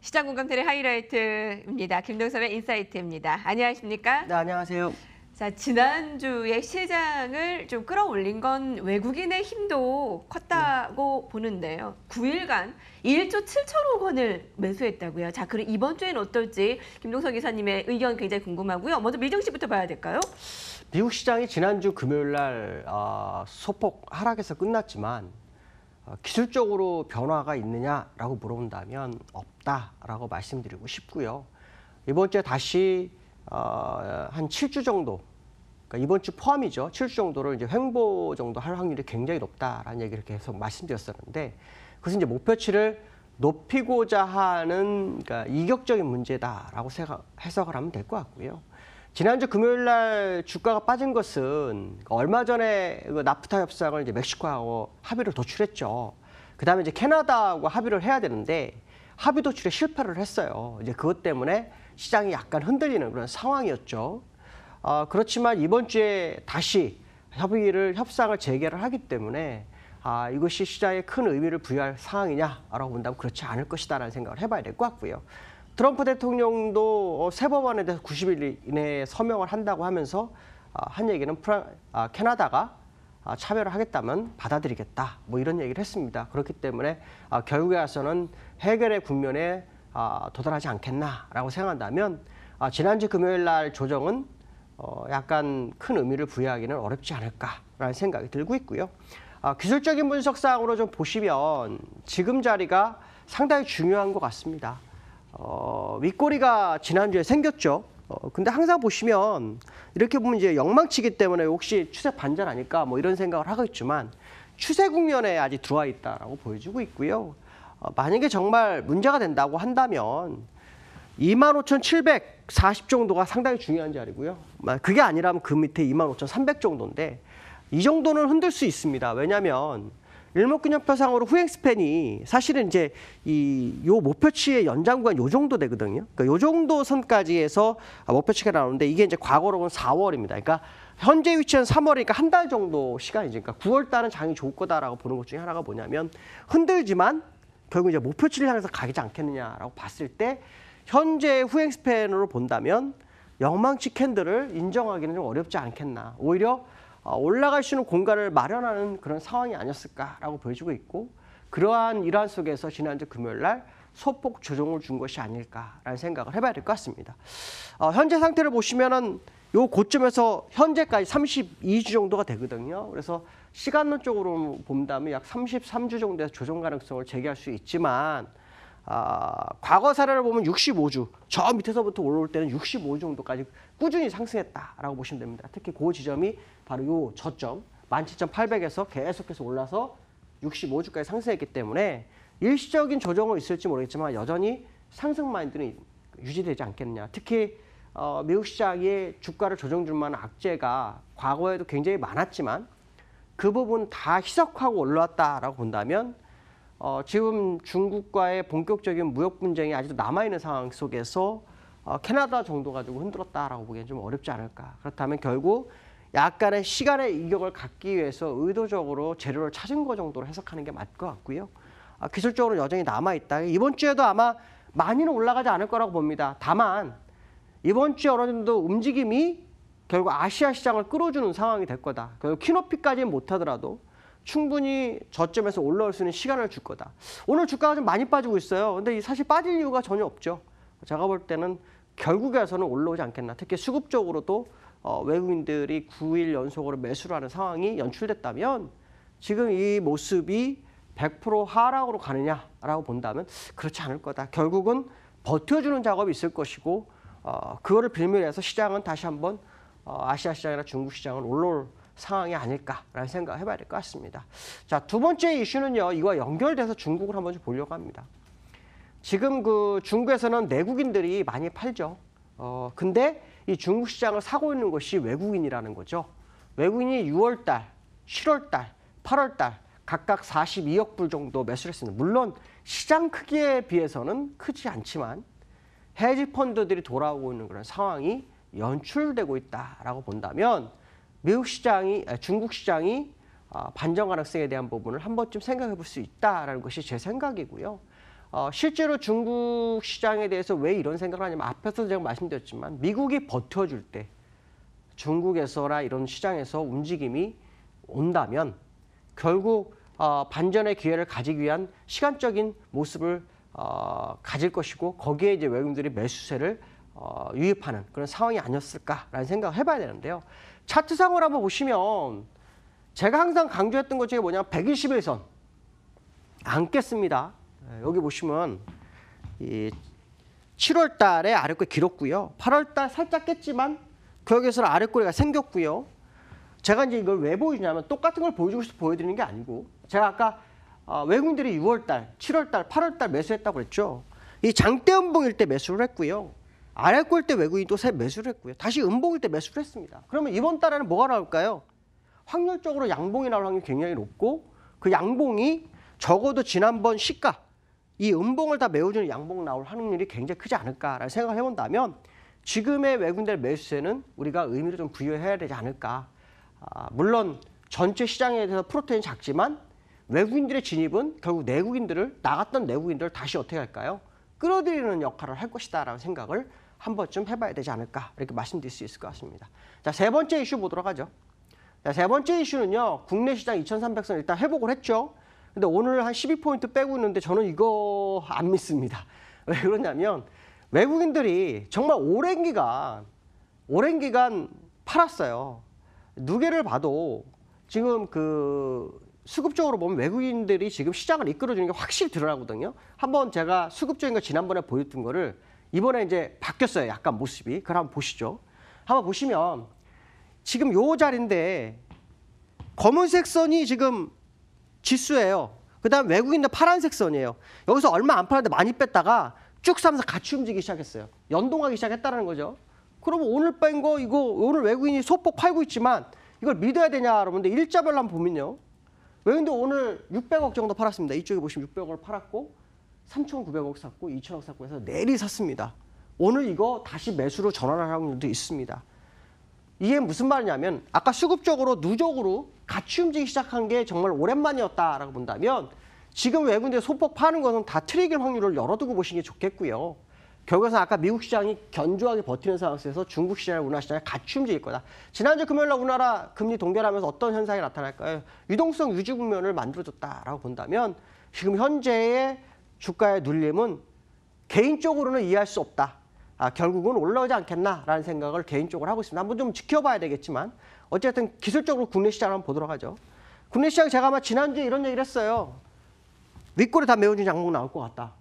시장 공감텔의 하이라이트입니다. 김동섭의 인사이트입니다. 안녕하십니까? 네, 안녕하세요. 자, 지난주에 시장을 좀 끌어올린 건 외국인의 힘도 컸다고 보는데요. 9일간 1조 7천억 원을 매수했다고요. 자, 그럼 이번 주에는 어떨지 김동섭 기사님의 의견 굉장히 궁금하고요. 먼저 밀정씨부터 봐야 될까요? 미국 시장이 지난주 금요일 날 소폭 하락해서 끝났지만 기술적으로 변화가 있느냐라고 물어본다면 없다라고 말씀드리고 싶고요. 이번 주에 다시 한 7주 정도, 그러니까 이번 주 포함이죠. 7주 정도를 이제 횡보 정도 할 확률이 굉장히 높다라는 얘기를 계속 말씀드렸었는데, 그것은 이제 목표치를 높이고자 하는 그러니까 이격적인 문제다라고 해석을 하면 될 것 같고요. 지난주 금요일 날 주가가 빠진 것은 얼마 전에 그 나프타 협상을 이제 멕시코하고 합의를 도출했죠. 그다음에 이제 캐나다하고 합의를 해야 되는데 합의 도출에 실패를 했어요. 이제 그것 때문에 시장이 약간 흔들리는 그런 상황이었죠. 그렇지만 이번 주에 다시 협상을 재개를 하기 때문에 이것이 시장에 큰 의미를 부여할 상황이냐라고 본다면 그렇지 않을 것이다라는 생각을 해봐야 될 것 같고요. 트럼프 대통령도 새 법안에 대해서 90일 이내에 서명을 한다고 하면서 한 얘기는 캐나다가 차별을 하겠다면 받아들이겠다, 뭐 이런 얘기를 했습니다. 그렇기 때문에 결국에 와서는 해결의 국면에 도달하지 않겠나라고 생각한다면 지난주 금요일 날 조정은 약간 큰 의미를 부여하기는 어렵지 않을까라는 생각이 들고 있고요. 기술적인 분석상으로 좀 보시면 지금 자리가 상당히 중요한 것 같습니다. 윗꼬리가 지난주에 생겼죠. 근데 항상 보시면 이렇게 보면 이제 영망치기 때문에 혹시 추세 반전 아닐까 뭐 이런 생각을 하고 있지만 추세 국면에 아직 들어와 있다라고 보여지고 있고요. 만약에 정말 문제가 된다고 한다면 25,740 정도가 상당히 중요한 자리고요. 그게 아니라면 그 밑에 25,300 정도인데 이 정도는 흔들 수 있습니다. 왜냐하면 일목균형표상으로 후행 스팬이 사실은 이제 요 목표치의 연장 구간 요 정도 되거든요. 그러니까 요 정도 선까지 해서 목표치가 나오는데 이게 이제 과거로는 4월입니다. 그러니까 현재 위치는 3월이니까 한 달 정도 시간이죠. 그러니까 9월 달은 장이 좋을 거다라고 보는 것 중에 하나가 뭐냐면 흔들지만 결국 이제 목표치를 향해서 가지 않겠느냐라고 봤을 때 현재 후행 스팬으로 본다면 영망치 캔들을 인정하기는 좀 어렵지 않겠나. 오히려 올라갈 수 있는 공간을 마련하는 그런 상황이 아니었을까라고 보여지고 있고, 그러한 일환 속에서 지난주 금요일 날 소폭 조정을 준 것이 아닐까라는 생각을 해봐야 될 것 같습니다. 현재 상태를 보시면은 요 고점에서 현재까지 32주 정도가 되거든요. 그래서 시간론적으로 본다면 약 33주 정도에서 조정 가능성을 제기할 수 있지만 과거 사례를 보면 65주, 저 밑에서부터 올라올 때는 65주 정도까지 꾸준히 상승했다라고 보시면 됩니다. 특히 그 지점이 바로 요 저점 17,800에서 계속해서 올라서 65주까지 상승했기 때문에 일시적인 조정은 있을지 모르겠지만 여전히 상승 마인드는 유지되지 않겠느냐. 특히 미국 시장의 주가를 조정 줄 만한 악재가 과거에도 굉장히 많았지만 그 부분 다 희석하고 올라왔다라고 본다면 지금 중국과의 본격적인 무역 분쟁이 아직도 남아있는 상황 속에서 캐나다 정도 가지고 흔들었다라고 보기엔 좀 어렵지 않을까. 그렇다면 결국 약간의 시간의 이격을 갖기 위해서 의도적으로 재료를 찾은 거 정도로 해석하는 게 맞을 것 같고요. 기술적으로 여전히 남아있다. 이번 주에도 아마 많이는 올라가지 않을 거라고 봅니다. 다만 이번 주에 어느 정도 움직임이 결국 아시아 시장을 끌어주는 상황이 될 거다. 결국 키높이까지는 못하더라도 충분히 저점에서 올라올 수 있는 시간을 줄 거다. 오늘 주가가 좀 많이 빠지고 있어요. 근데 사실 빠질 이유가 전혀 없죠. 제가 볼 때는 결국에서는 올라오지 않겠나. 특히 수급적으로도 외국인들이 9일 연속으로 매수를 하는 상황이 연출됐다면 지금 이 모습이 100% 하락으로 가느냐라고 본다면 그렇지 않을 거다. 결국은 버텨주는 작업이 있을 것이고 그거를 빌미해서 시장은 다시 한번 아시아 시장이나 중국 시장은 올라올 상황이 아닐까라는 생각을 해봐야 될 것 같습니다. 자, 두 번째 이슈는요. 이와 연결돼서 중국을 한번 좀 보려고 합니다. 지금 그 중국에서는 내국인들이 많이 팔죠. 근데 이 중국 시장을 사고 있는 것이 외국인이라는 거죠. 외국인이 6월 달, 7월 달, 8월 달 각각 42억 불 정도 매수를 했습니다. 물론 시장 크기에 비해서는 크지 않지만 헤지 펀드들이 돌아오고 있는 그런 상황이 연출되고 있다라고 본다면 중국 시장이 반전 가능성에 대한 부분을 한 번쯤 생각해 볼 수 있다라는 것이 제 생각이고요. 실제로 중국 시장에 대해서 왜 이런 생각을 하냐면 앞에서 제가 말씀드렸지만 미국이 버텨줄 때 중국에서나 이런 시장에서 움직임이 온다면 결국 반전의 기회를 가지기 위한 시간적인 모습을 가질 것이고 거기에 이제 외국인들이 매수세를 유입하는 그런 상황이 아니었을까라는 생각을 해봐야 되는데요. 차트상으로 한번 보시면 제가 항상 강조했던 것 중에 뭐냐면 121선 안 깼습니다. 여기 보시면 이 7월 달에 아랫꼬리 길었고요. 8월 달 살짝 깼지만 그 여기서 아랫꼬리가 생겼고요. 제가 이제 이걸 왜 보여주냐면 똑같은 걸 보여주고 싶어서 보여드리는 게 아니고 제가 아까 외국인들이 6월 달, 7월 달, 8월 달 매수했다고 그랬죠. 이 장대 음봉일 때 매수를 했고요. 아랫골 때 외국인이 또 새 매수를 했고요. 다시 음봉일 때 매수를 했습니다. 그러면 이번 달에는 뭐가 나올까요? 확률적으로 양봉이 나올 확률이 굉장히 높고 그 양봉이 적어도 지난번 시가 이 음봉을 다 메워주는 양봉 나올 확률이 굉장히 크지 않을까라는 생각을 해본다면 지금의 외국인들 매수세는 우리가 의미를 좀 부여해야 되지 않을까. 물론 전체 시장에 대해서 프로테인이 작지만 외국인들의 진입은 결국 내국인들을 나갔던 내국인들을 다시 어떻게 할까요? 끌어들이는 역할을 할 것이다라는 생각을 한 번쯤 해봐야 되지 않을까 이렇게 말씀드릴 수 있을 것 같습니다. 자, 세 번째 이슈 보도록 하죠. 자, 세 번째 이슈는요. 국내 시장 2300선 일단 회복을 했죠. 근데 오늘 한 12포인트 빼고 있는데 저는 이거 안 믿습니다. 왜 그러냐면 외국인들이 정말 오랜 기간 팔았어요. 누계를 봐도 지금 그 수급적으로 보면 외국인들이 지금 시장을 이끌어주는 게 확실히 드러나거든요. 한번 제가 수급적인 거 지난번에 보였던 거를 이번에 이제 바뀌었어요. 약간 모습이. 그럼 한번 보시죠. 한번 보시면 지금 요 자리인데 검은색 선이 지금 지수예요. 그다음 외국인들 파란색 선이에요. 여기서 얼마 안 팔았는데 많이 뺐다가 쭉 사면서 같이 움직이기 시작했어요. 연동하기 시작했다는 거죠. 그러면 오늘 뺀 거 이거 오늘 외국인이 소폭 팔고 있지만 이걸 믿어야 되냐 여러분들 일자별로 한번 보면요. 외국인들 오늘 600억 정도 팔았습니다. 이쪽에 보시면 600억을 팔았고 3,900억 샀고 2,000억 샀고 해서 내리 샀습니다. 오늘 이거 다시 매수로 전환할 확률도 있습니다. 이게 무슨 말이냐면 아까 수급적으로 누적으로 같이 움직이기 시작한 게 정말 오랜만이었다라고 본다면 지금 외국인들이 소폭 파는 것은 다 트리길 확률을 열어두고 보시는 게 좋겠고요. 결국에는 아까 미국 시장이 견조하게 버티는 상황에서 중국 시장이나 우리나라 시장이 같이 움직일 거다. 지난주 금요일 날 우리나라 금리 동결하면서 어떤 현상이 나타날까요? 유동성 유지 국면을 만들어줬다라고 본다면 지금 현재의 주가의 눌림은 개인적으로는 이해할 수 없다. 결국은 올라오지 않겠나라는 생각을 개인적으로 하고 있습니다. 한번 좀 지켜봐야 되겠지만 어쨌든 기술적으로 국내 시장을 한번 보도록 하죠. 국내 시장 제가 아마 지난주에 이런 얘기를 했어요. 윗골에 다 메워준 양봉 나올 것 같다.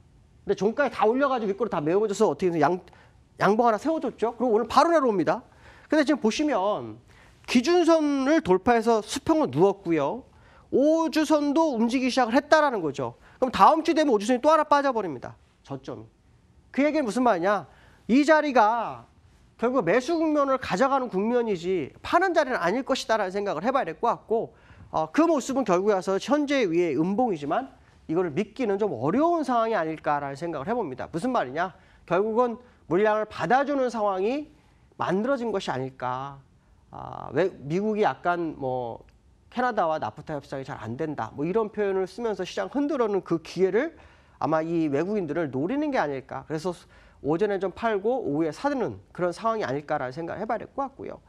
근데 종가에 다 올려가지고 윗골에 다 메워줘서 어떻게 해서 양봉 하나 세워줬죠. 그리고 오늘 바로 내려옵니다. 근데 지금 보시면 기준선을 돌파해서 수평으로 누웠고요. 5주선도 움직이기 시작을 했다라는 거죠. 그럼 다음 주 되면 5주선이 또 하나 빠져버립니다. 저점이. 그 얘기는 무슨 말이냐. 이 자리가 결국 매수 국면을 가져가는 국면이지 파는 자리는 아닐 것이다라는 생각을 해봐야 될 것 같고 그 모습은 결국에 와서 현재 위에 음봉이지만 이거를 믿기는 좀 어려운 상황이 아닐까라는 생각을 해봅니다. 무슨 말이냐? 결국은 물량을 받아주는 상황이 만들어진 것이 아닐까. 왜 미국이 약간 뭐 캐나다와 나프타 협상이 잘 안 된다. 뭐 이런 표현을 쓰면서 시장 흔들어는 그 기회를 아마 이 외국인들을 노리는 게 아닐까. 그래서 오전에 좀 팔고 오후에 사는 그런 상황이 아닐까라는 생각을 해봐야 될 것 같고요.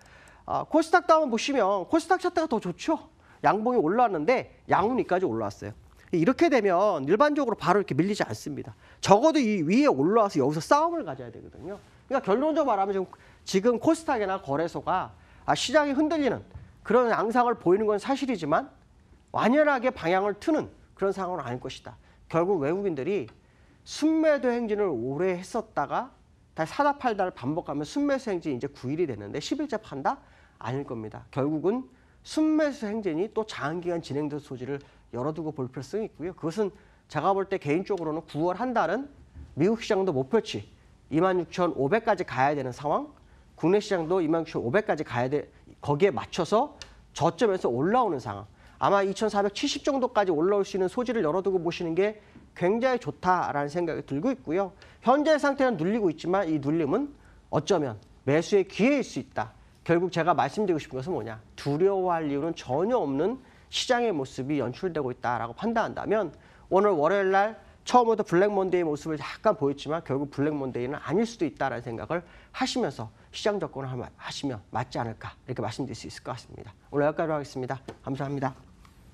코스닥도 한번 보시면 코스닥 차트가 더 좋죠. 양봉이 올라왔는데 양운이까지 올라왔어요. 이렇게 되면 일반적으로 바로 이렇게 밀리지 않습니다. 적어도 이 위에 올라와서 여기서 싸움을 가져야 되거든요. 그러니까 결론적으로 말하면 지금 코스닥이나 거래소가 시장이 흔들리는 그런 양상을 보이는 건 사실이지만 완연하게 방향을 트는 그런 상황은 아닐 것이다. 결국 외국인들이 순매도 행진을 오래 했었다가 다시 사다 팔다를 반복하면 순매수 행진이 이제 9일이 됐는데 10일째 판다? 아닐 겁니다. 결국은 순매수 행진이 또 장기간 진행될 소지를 열어두고 볼 필요성이 있고요. 그것은 제가 볼 때 개인적으로는 9월 한 달은 미국 시장도 목표치 26,500까지 가야 되는 상황, 국내 시장도 26,500까지 가야 돼. 거기에 맞춰서 저점에서 올라오는 상황. 아마 2,470 정도까지 올라올 수 있는 소지를 열어두고 보시는 게 굉장히 좋다라는 생각이 들고 있고요. 현재 상태는 눌리고 있지만 이 눌림은 어쩌면 매수의 기회일 수 있다. 결국 제가 말씀드리고 싶은 것은 뭐냐. 두려워할 이유는 전혀 없는 시장의 모습이 연출되고 있다라고 판단한다면 오늘 월요일 날 처음부터 블랙 먼데이 모습을 약간 보였지만 결국 블랙 먼데이는 아닐 수도 있다는 생각을 하시면서 시장 접근을 하시면 맞지 않을까 이렇게 말씀드릴 수 있을 것 같습니다. 오늘 여기까지 하겠습니다. 감사합니다.